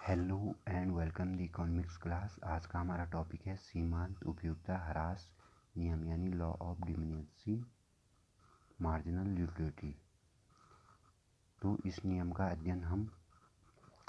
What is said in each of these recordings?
Hello and welcome the economics class. आज का हमारा टॉपिक है सीमांत उपयोगिता ह्रास नियम यानी law of diminishing marginal utility. तो इस नियम का अध्ययन हम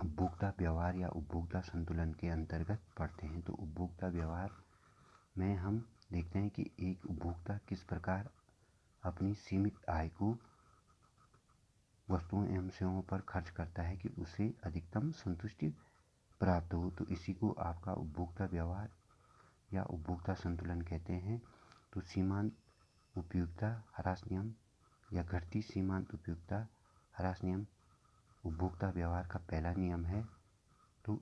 उपभोक्ता व्यवहार या उपभोक्ता संतुलन के अंतर्गत पढ़ते हैं। तो उपभोक्ता व्यवहार में हम देखते हैं कि एक उपभोक्ता किस प्रकार अपनी सीमित आय को वस्तुओं एवं सेवाओं पर खर्च करता है कि उसे अधिकतम संतुष्टि प्राप्त हो। तो इसी को आपका उपभोक्ता व्यवहार या उपभोक्ता संतुलन कहते हैं। तो सीमांत उपयोगिता ह्रास नियम या घटती सीमांत उपयोगिता ह्रास नियम उपभोक्ता व्यवहार का पहला नियम है। तो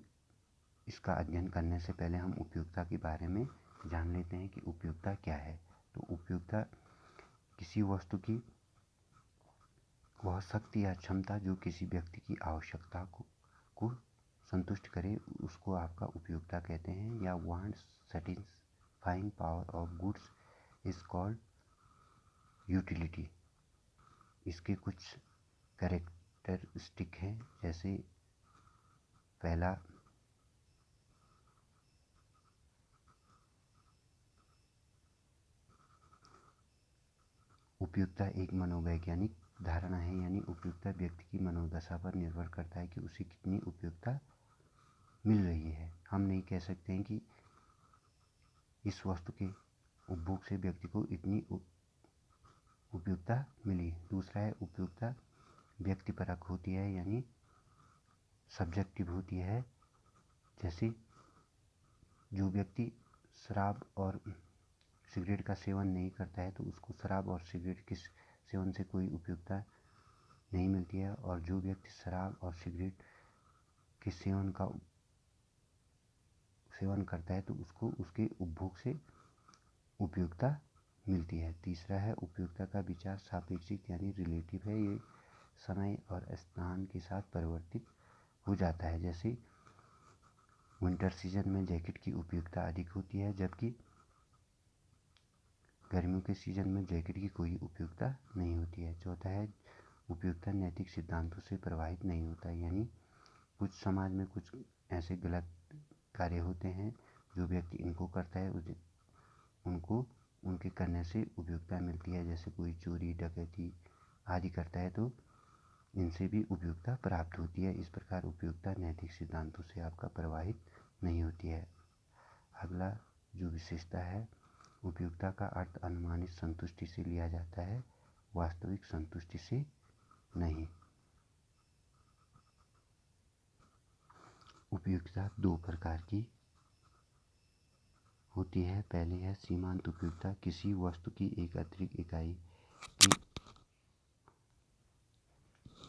इसका अध्ययन करने से पहले हम उपयोगिता के बारे में जान लेते हैं कि उपयोगिता क्या है। तो उपयोगिता किसी वस्तु की वह शक्ति या क्षमता जो किसी व्यक्ति की आवश्यकता को संतुष्ट करे, उसको आपका उपयोगिता कहते हैं। या want satisfying power of goods is called utility. इसके कुछ कैरेक्टरिस्टिक हैं, जैसे पहला उपयोगिता एक मनोवैज्ञानिक धारणा है, यानी उपयोगिता व्यक्ति की मनोदशा पर निर्भर करता है कि उसे कितनी उपयोगिता मिल रही है। हम नहीं कह सकते हैं कि इस वस्तु के उपभोग से व्यक्ति को इतनी उपयोगिता मिली। दूसरा है उपयोगिता व्यक्तिपरक होती है, यानी सब्जेक्टिव होती है। जैसे जो व्यक्ति शराब और सिगरेट का सेवन नहीं करता है तो उसको शराब और सिगरेट के सेवन से कोई उपयोगिता नहीं मिलती है, और जो व्यक्ति शराब और सिगरेट के सेवन करता है तो उसको उसके उपभोग से उपयोगिता मिलती है। तीसरा है उपयोगिता का विचार सापेक्षिक यानी रिलेटिव है। ये समय और स्थान के साथ परिवर्तित हो जाता है। जैसे विंटर सीजन में जैकेट की उपयोगिता अधिक होती है, जबकि गर्मियों के सीजन में जैकेट की कोई उपयोगिता नहीं होती है। चौथा है उपयोगिता नैतिक सिद्धांतों से प्रभावित नहीं होता है, यानी कुछ समाज में कुछ ऐसे गलत कार्य होते हैं जो व्यक्ति इनको करता है उनको उनके करने से उपयोगिता मिलती है। जैसे कोई चोरी डकैती आदि करता है तो इनसे भी उपयोगिता प्राप्त होती है। इस प्रकार उपयोगिता नैतिक सिद्धांतों से आपका प्रभावित नहीं होती है। अगला जो विशेषता है, उपयोगिता का अर्थ अनुमानित संतुष्टि से लिया जाता है, वास्तविक संतुष्टि से नहीं। उपयोगिता दो प्रकार की होती है। पहले है सीमांत उपयोगिता, किसी वस्तु की एक अतिरिक्त इकाई की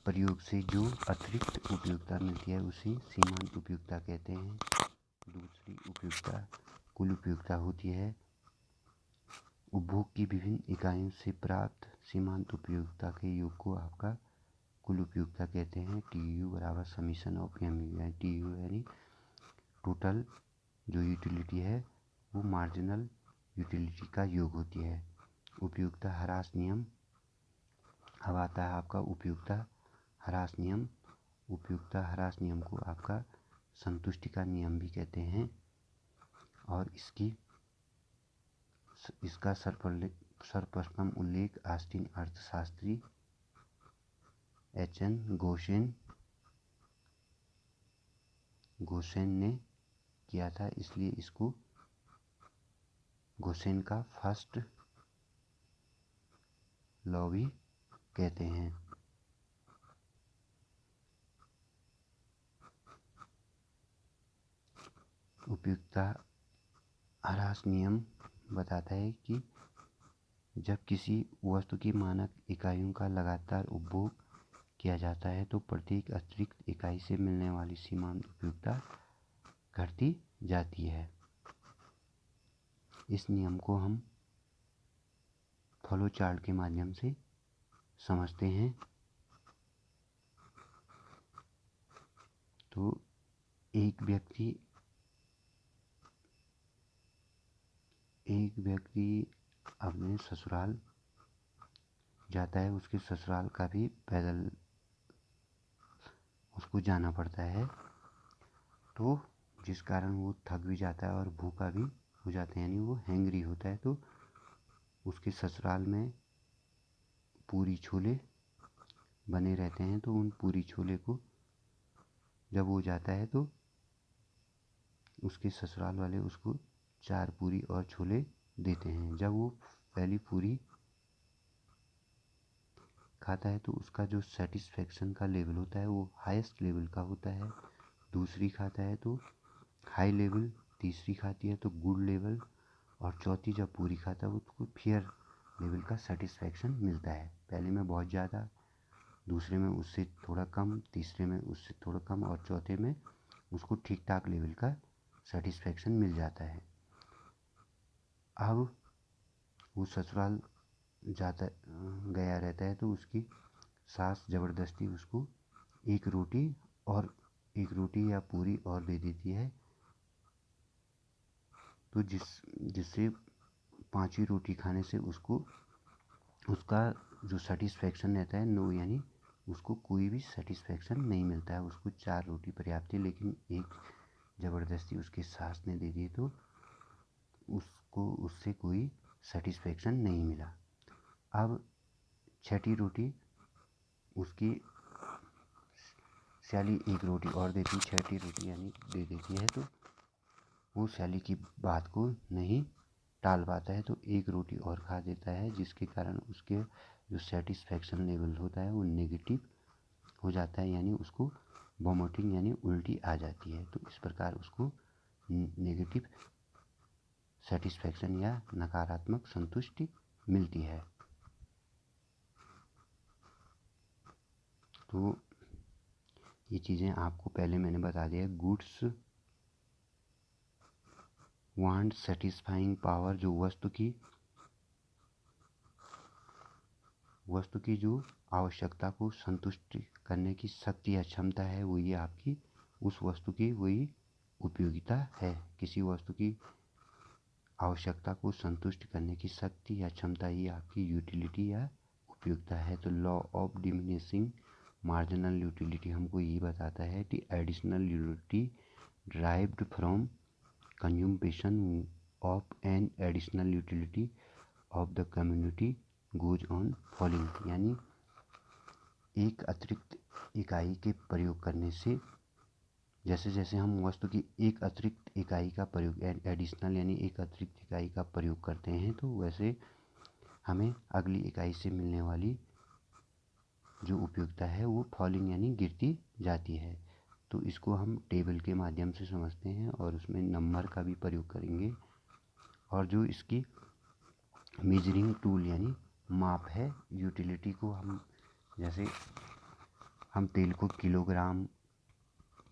प्रयोग से जो अतिरिक्त उपयोगिता मिलती है उसे सीमांत उपयोगिता कहते हैं। दूसरी उपयोगिता कुल उपयोगिता होती है। उपभोग की विभिन्न इकाइयों से प्राप्त सीमांत उपयोगिता के योग को आपका कुल उपयोगिता कहते हैं। TU बराबर समीशन ऑफ MU, यानी TU यानी टोटल जो यूटिलिटी है वो मार्जिनल यूटिलिटी का योग होती है। उपयोगिता ह्रास नियम अब आता है आपका उपयोगिता ह्रास नियम। उपयोगिता ह्रास नियम को आपका संतुष्टि का नियम भी कहते हैं, और इसका सर्वप्रथम उल्लेख ऑस्टिन अर्थशास्त्री HN गोसेन ने किया था, इसलिए इसको गोसेन का फर्स्ट लॉ भी कहते हैं। उपयोगिता ह्रास नियम बताता है कि जब किसी वस्तु की मानक इकाइयों का लगातार उपभोग किया जाता है तो प्रत्येक अतिरिक्त इकाई से मिलने वाली सीमांत उपयोगिता घटती जाती है। इस नियम को हम फ्लो चार्ट के माध्यम से समझते हैं। तो एक व्यक्ति अपने ससुराल जाता है, उसके ससुराल का भी पैदल उसको जाना पड़ता है। तो जिस कारण वो थक भी जाता है और भूखा भी हो जाता है, यानी वो हैंग्री होता है। तो उसके ससुराल में पूरी छोले बने रहते हैं, तो उन पूरी छोले को जब वो जाता है तो उसके ससुराल वाले उसको 4 पूरी और छोले देते हैं। जब वो पहली पूरी खाता है तो उसका जो सेटिस्फेक्शन का लेवल होता है वो हाईएस्ट लेवल का होता है। दूसरी खाता है तो हाई लेवल, तीसरी खाती है तो गुड लेवल, और चौथी जब पूरी खाता है उसको फेयर लेवल का सेटिस्फेक्शन मिलता है। पहले में बहुत ज़्यादा, दूसरे में उससे थोड़ा कम, तीसरे में उससे थोड़ा कम, और चौथे में उसको ठीक ठाक लेवल का सेटिस्फेक्शन मिल जाता है। अब वो ससुराल जाता गया रहता है तो उसकी सास ज़बरदस्ती उसको एक रोटी और एक रोटी या पूरी और दे देती है। तो जिससे 5वीं रोटी खाने से उसको उसका जो सेटिस्फेक्शन रहता है नो, यानी उसको कोई भी सेटिस्फेक्शन नहीं मिलता है। उसको 4 रोटी पर्याप्त है, लेकिन एक ज़बरदस्ती उसकी सास ने दे दी तो उसको उससे कोई सेटिस्फेक्शन नहीं मिला। अब 6ठी रोटी उसकी सैली एक रोटी और देती, 6ठी रोटी यानी दे देती है, तो वो सैली की बात को नहीं टाल पाता है, तो एक रोटी और खा देता है, जिसके कारण उसके जो सेटिस्फेक्शन लेवल होता है वो नेगेटिव हो जाता है, यानी उसको वॉमिटिंग यानी उल्टी आ जाती है। तो इस प्रकार उसको नेगेटिव सेटिस्फेक्शन या नकारात्मक संतुष्टि मिलती है। तो ये चीज़ें आपको पहले मैंने बता दिया। गुड्स वांट सेटिस्फाइंग पावर, जो वस्तु की जो आवश्यकता को संतुष्ट करने की शक्ति या क्षमता है, वो ये आपकी उस वस्तु की वही उपयोगिता है। किसी वस्तु की आवश्यकता को संतुष्ट करने की शक्ति या क्षमता ही आपकी यूटिलिटी या उपयोगिता है। तो law of diminishing marginal utility हमको ये बताता है कि additional utility derived from consummation of an additional utility of the community goes on falling, यानी एक अतिरिक्त इकाई के प्रयोग करने से, जैसे जैसे हम वस्तु की एक अतिरिक्त इकाई का प्रयोग एडिशनल यानी एक अतिरिक्त इकाई का प्रयोग करते हैं, तो वैसे हमें अगली इकाई से मिलने वाली जो उपयोगिता है वो फॉलिंग यानी गिरती जाती है। तो इसको हम टेबल के माध्यम से समझते हैं और उसमें नंबर का भी प्रयोग करेंगे। और जो इसकी मेजरिंग टूल यानी माप है, यूटिलिटी को हम जैसे हम तेल को किलोग्राम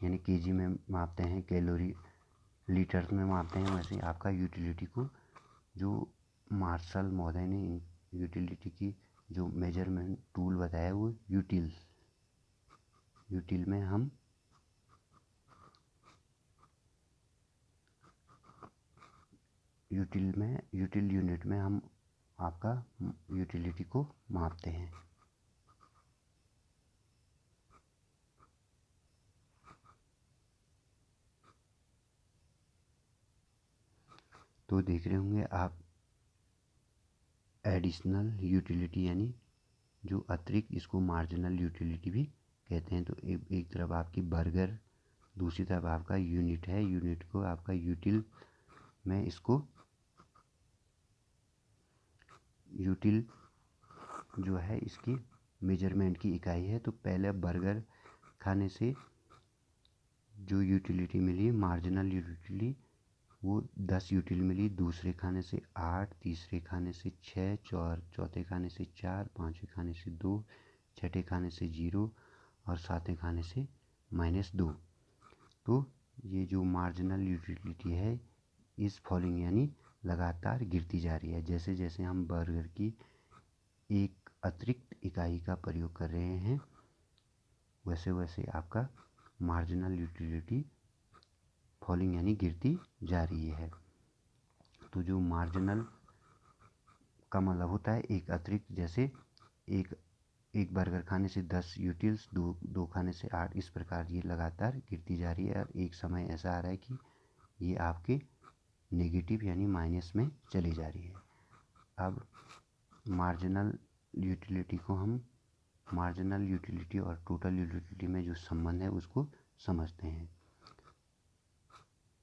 यानी केजी में मापते हैं, कैलोरी लीटर्स में मापते हैं, वैसे आपका यूटिलिटी को जो मार्शल महोदय ने यूटिलिटी की जो मेजरमेंट टूल बताया वो यूटिल में हम यूटिल यूनिट में हम आपका यूटिलिटी को मापते हैं। तो देख रहे होंगे आप एडिशनल यूटिलिटी यानी जो अतिरिक्त, इसको मार्जिनल यूटिलिटी भी कहते हैं। तो एक तरफ आपकी बर्गर, दूसरी तरफ आपका यूनिट है, यूनिट को आपका यूटिल में इसको यूटिल जो है इसकी मेजरमेंट की इकाई है। तो पहले बर्गर खाने से जो यूटिलिटी मिली मार्जिनल यूटिलिटी वो 10 यूटिल मिली, दूसरे खाने से 8, तीसरे खाने से 6, चौथे खाने से 4, पाँचवें खाने से 2, छठे खाने से 0 और सातवें खाने से -2। तो ये जो मार्जिनल यूटिलिटी है इस फॉलिंग यानी लगातार गिरती जा रही है। जैसे जैसे हम बर्गर की एक अतिरिक्त इकाई का प्रयोग कर रहे हैं, वैसे वैसे आपका मार्जिनल यूटिलिटी फॉलिंग यानी गिरती जा रही है। तो जो मार्जिनल का मतलब होता है एक अतिरिक्त, जैसे एक एक बर्गर खाने से 10 यूटिल्स, दो खाने से 8, इस प्रकार ये लगातार गिरती जा रही है और एक समय ऐसा आ रहा है कि ये आपके नेगेटिव यानी माइनस में चली जा रही है। अब मार्जिनल यूटिलिटी को हम मार्जिनल यूटिलिटी और टोटल यूटिलिटी में जो संबंध है उसको समझते हैं।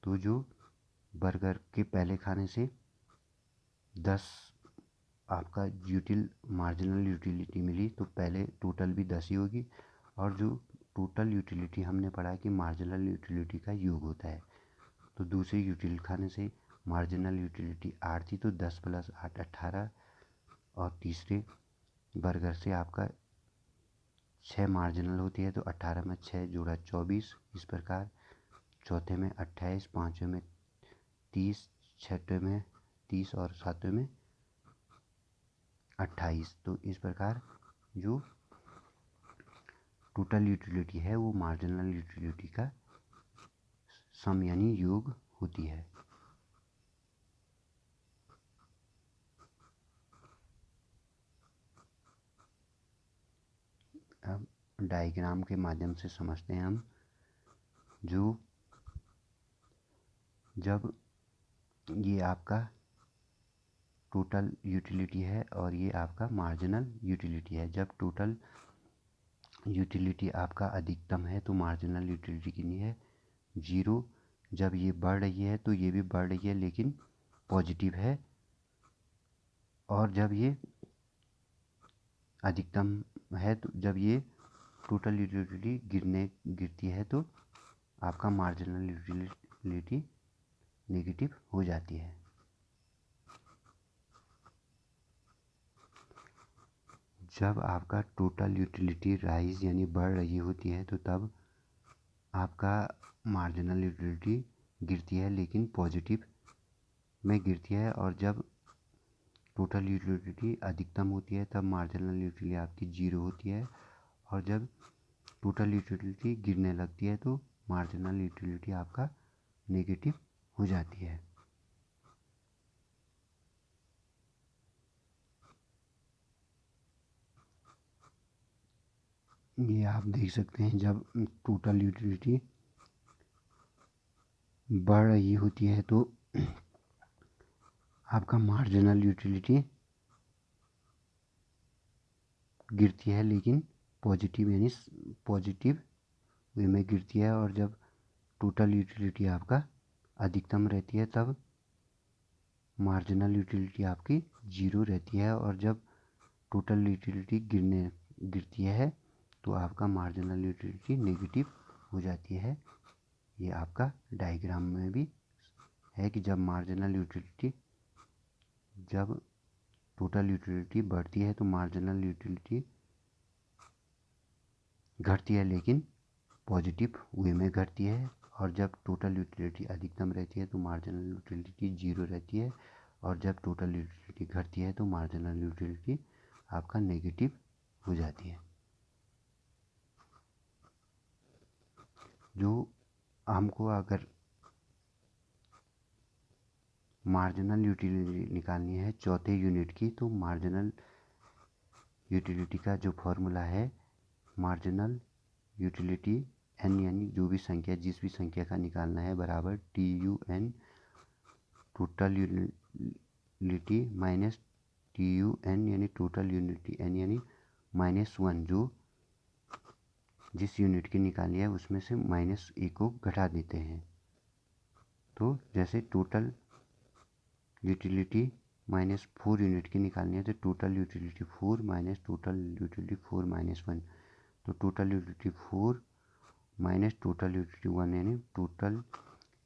तो जो बर्गर के पहले खाने से 10 आपका मार्जिनल यूटिलिटी मिली, तो पहले टोटल भी 10 ही होगी, और जो टोटल यूटिलिटी हमने पढ़ा कि मार्जिनल यूटिलिटी का योग होता है। तो दूसरे यूटिलिटी खाने से मार्जिनल यूटिलिटी 8 थी, तो 10 + 8 18, और तीसरे बर्गर से आपका 6 मार्जिनल होती है, तो 18 में 6 जोड़ा 24, इस प्रकार चौथे में 28, पाँचवें में 30, छठवें में 30 और सातवें में 28। तो इस प्रकार जो टोटल यूटिलिटी है वो मार्जिनल यूटिलिटी का सम यानी योग होती है। अब डायग्राम के माध्यम से समझते हैं हम। जब ये आपका टोटल यूटिलिटी है और ये आपका मार्जिनल यूटिलिटी है, जब टोटल यूटिलिटी आपका अधिकतम है तो मार्जिनल यूटिलिटी कितनी है, 0। जब ये बढ़ रही है तो ये भी बढ़ रही है लेकिन पॉजिटिव है, और जब ये अधिकतम है तो जब ये टोटल यूटिलिटी गिरती है तो आपका मार्जिनल यूटिलिटी नेगेटिव हो जाती है। जब आपका टोटल यूटिलिटी राइज यानी बढ़ रही होती है तो तब आपका मार्जिनल यूटिलिटी गिरती है लेकिन पॉजिटिव में गिरती है, और जब टोटल यूटिलिटी अधिकतम होती है तब मार्जिनल यूटिलिटी आपकी 0 होती है, और जब टोटल यूटिलिटी गिरने लगती है तो मार्जिनल यूटिलिटी आपका नेगेटिव हो जाती है। ये आप देख सकते हैं, जब टोटल यूटिलिटी बढ़ रही होती है तो आपका मार्जिनल यूटिलिटी गिरती है लेकिन पॉजिटिव यानी पॉजिटिव वे में गिरती है, और जब टोटल यूटिलिटी आपका अधिकतम रहती है तब मार्जिनल यूटिलिटी आपकी 0 रहती है, और जब टोटल यूटिलिटी गिरती है तो आपका मार्जिनल यूटिलिटी नेगेटिव हो जाती है। ये आपका डायग्राम में भी है कि जब टोटल यूटिलिटी बढ़ती है तो मार्जिनल यूटिलिटी घटती है लेकिन पॉजिटिव वे में घटती है, और जब टोटल यूटिलिटी अधिकतम रहती है तो मार्जिनल यूटिलिटी 0 रहती है, और जब टोटल यूटिलिटी घटती है तो मार्जिनल यूटिलिटी आपका नेगेटिव हो जाती है। जो हमको अगर मार्जिनल यूटिलिटी निकालनी है चौथे यूनिट की, तो मार्जिनल यूटिलिटी का जो फॉर्मूला है, मार्जिनल यूटिलिटी n यानी जो भी संख्या जिस भी संख्या का निकालना है बराबर TUN total utility minus TUN यानी टोटल यूनिटी n यानी -1, जो जिस यूनिट की निकाली है उसमें से -1 को घटा देते हैं। तो जैसे टोटल यूटिलिटी -4 यूनिट की निकालनी है तो total utility 4 minus total utility 4 - 1, तो total utility 4 minus total utility 1 यानी टोटल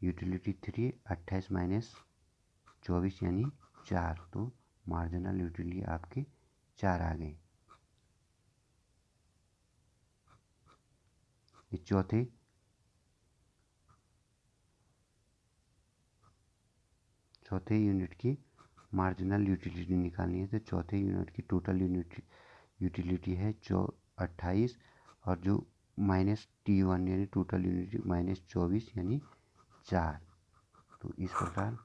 यूटिलिटी 3, 28 - 24 यानी 4, तो मार्जिनल यूटिलिटी आपके 4 आ गई। इस चौथे यूनिट की मार्जिनल यूटिलिटी निकालनी है तो चौथे यूनिट की टोटल यूटिलिटी है 28, और जो -T1 यानी टोटल यूनिटी -24 यानी 4। तो इस प्रकार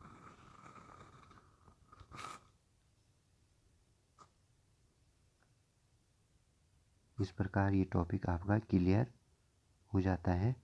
इस प्रकार ये टॉपिक आपका क्लियर हो जाता है।